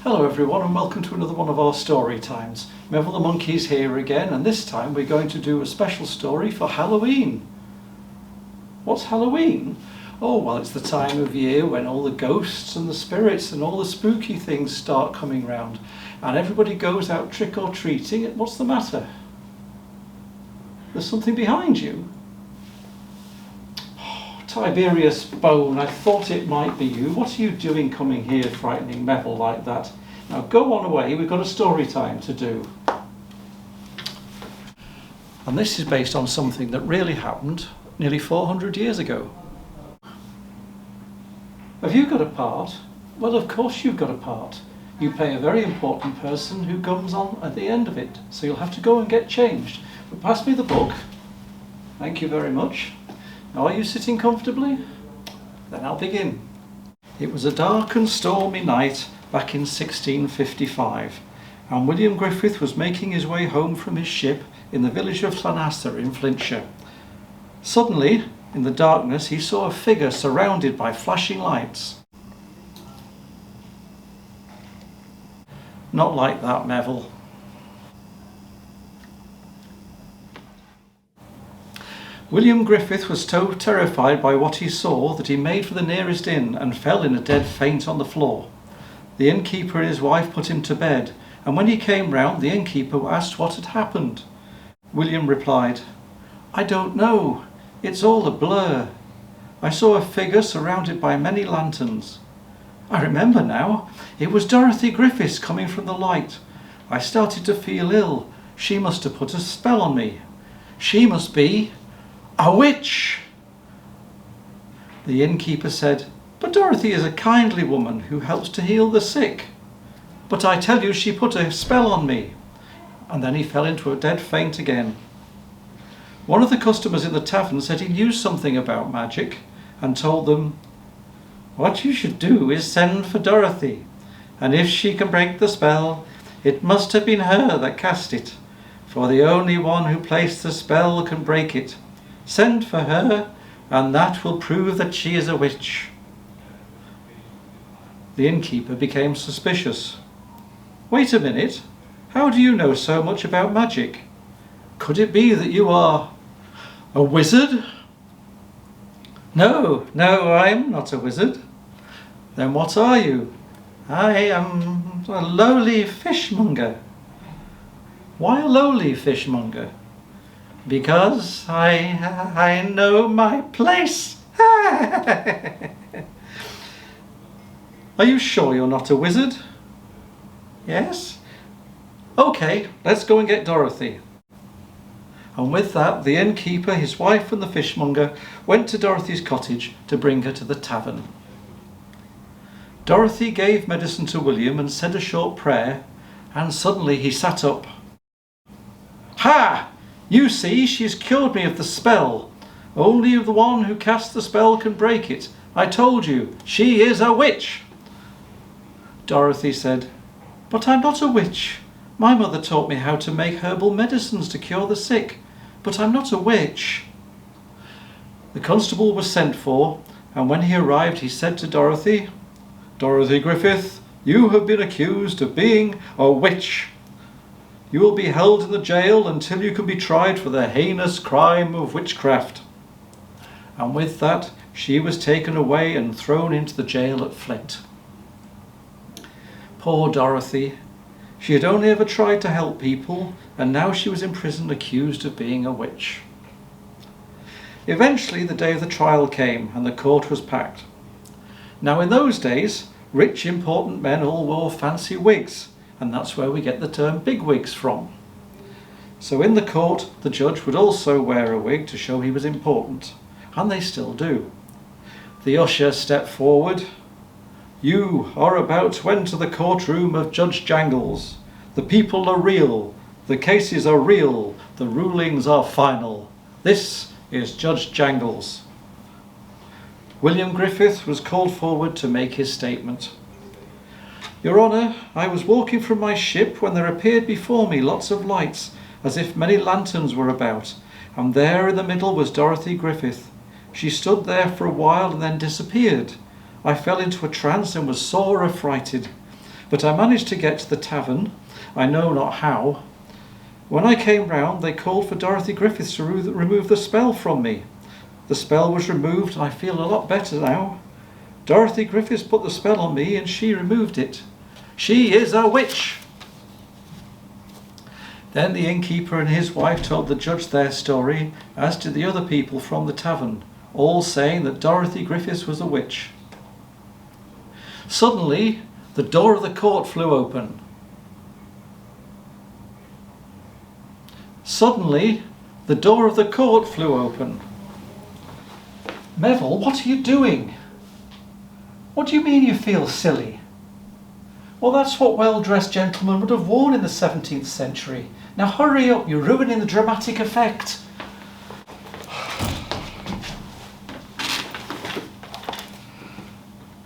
Hello everyone and welcome to another one of our story times. Neville the Monkey's here again, and this time we're going to do a special story for Halloween. What's Halloween? Oh, well, it's the time of year when all the ghosts and the spirits and all the spooky things start coming round and everybody goes out trick-or-treating. What's the matter? There's something behind you? Tiberius Bone, I thought it might be you. What are you doing coming here frightening Neville like that? Now go on away, we've got a story time to do. And this is based on something that really happened nearly 400 years ago. Have you got a part? Well, of course you've got a part. You play a very important person who comes on at the end of it, so you'll have to go and get changed. But pass me the book. Thank you very much. Now, are you sitting comfortably? Then I'll begin. It was a dark and stormy night back in 1655, and William Griffith was making his way home from his ship in the village of Llanasa in Flintshire. Suddenly, in the darkness, he saw a figure surrounded by flashing lights. Not like that, Neville. William Griffith was so terrified by what he saw that he made for the nearest inn and fell in a dead faint on the floor. The innkeeper and his wife put him to bed, and when he came round, the innkeeper asked what had happened. William replied, "I don't know. It's all a blur. I saw a figure surrounded by many lanterns. I remember now. It was Dorothy Griffith coming from the light. I started to feel ill. She must have put a spell on me. She must be a witch." The innkeeper said, "But Dorothy is a kindly woman who helps to heal the sick." "But I tell you, she put a spell on me." And then he fell into a dead faint again. One of the customers in the tavern said he knew something about magic and told them, "What you should do is send for Dorothy, and if she can break the spell, it must have been her that cast it, for the only one who placed the spell can break it. Send for her, and that will prove that she is a witch." The innkeeper became suspicious. "Wait a minute, how do you know so much about magic? Could it be that you are a wizard?" No, I'm not a wizard." "Then what are you?" "I am a lowly fishmonger." "Why a lowly fishmonger?" "Because I know my place." "Are you sure you're not a wizard?" "Yes." "Okay, let's go and get Dorothy." And with that, the innkeeper, his wife and the fishmonger went to Dorothy's cottage to bring her to the tavern. Dorothy gave medicine to William and said a short prayer, and suddenly he sat up. "Ha! You see, she's cured me of the spell. Only the one who cast the spell can break it. I told you, she is a witch." Dorothy said, "But I'm not a witch. My mother taught me how to make herbal medicines to cure the sick, but I'm not a witch." The constable was sent for, and when he arrived he said to Dorothy, "Dorothy Griffith, you have been accused of being a witch. You will be held in the jail until you can be tried for the heinous crime of witchcraft." And with that, she was taken away and thrown into the jail at Flint. Poor Dorothy. She had only ever tried to help people, and now she was in prison accused of being a witch. Eventually, the day of the trial came, and the court was packed. Now, in those days, rich, important men all wore fancy wigs, and that's where we get the term bigwigs from. So in the court, the judge would also wear a wig to show he was important, and they still do. The usher stepped forward. "You are about to enter the courtroom of Judge Jangles. The people are real, the cases are real, the rulings are final. This is Judge Jangles." William Griffith was called forward to make his statement. "Your Honour, I was walking from my ship when there appeared before me lots of lights, as if many lanterns were about, and there in the middle was Dorothy Griffith. She stood there for a while and then disappeared. I fell into a trance and was sore affrighted. but I managed to get to the tavern, I know not how. When I came round, they called for Dorothy Griffith to remove the spell from me. The spell was removed and I feel a lot better now. Dorothy Griffith put the spell on me and she removed it. She is a witch! Then the innkeeper and his wife told the judge their story, as did the other people from the tavern, all saying that Dorothy Griffith was a witch. Suddenly, the door of the court flew open. Suddenly, the door of the court flew open. Neville, what are you doing? What do you mean you feel silly? Well, that's what well-dressed gentlemen would have worn in the 17th century. Now hurry up, you're ruining the dramatic effect.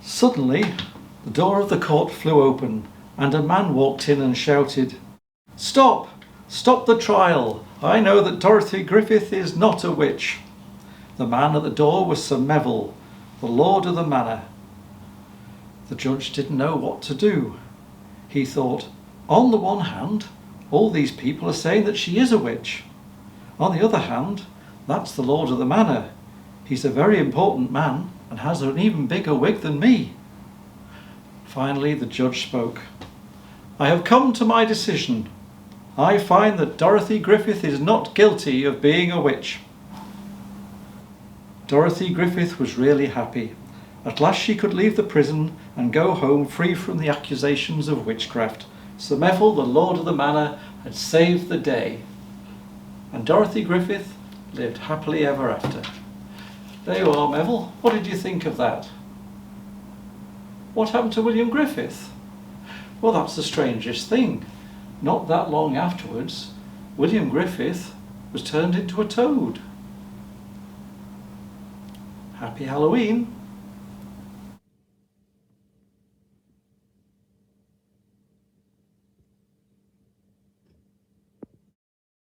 Suddenly, the door of the court flew open and a man walked in and shouted, "Stop! Stop the trial! I know that Dorothy Griffith is not a witch." The man at the door was Sir Neville, the lord of the manor. The judge didn't know what to do. He thought, on the one hand, all these people are saying that she is a witch. On the other hand, that's the lord of the manor. He's a very important man and has an even bigger wig than me. Finally, the judge spoke. "I have come to my decision. I find that Dorothy Griffith is not guilty of being a witch." Dorothy Griffith was really happy. At last she could leave the prison and go home free from the accusations of witchcraft. Sir Neville, the lord of the manor, had saved the day. And Dorothy Griffith lived happily ever after. There you are, Neville. What did you think of that? What happened to William Griffith? Well, that's the strangest thing. Not that long afterwards, William Griffith was turned into a toad. Happy Halloween!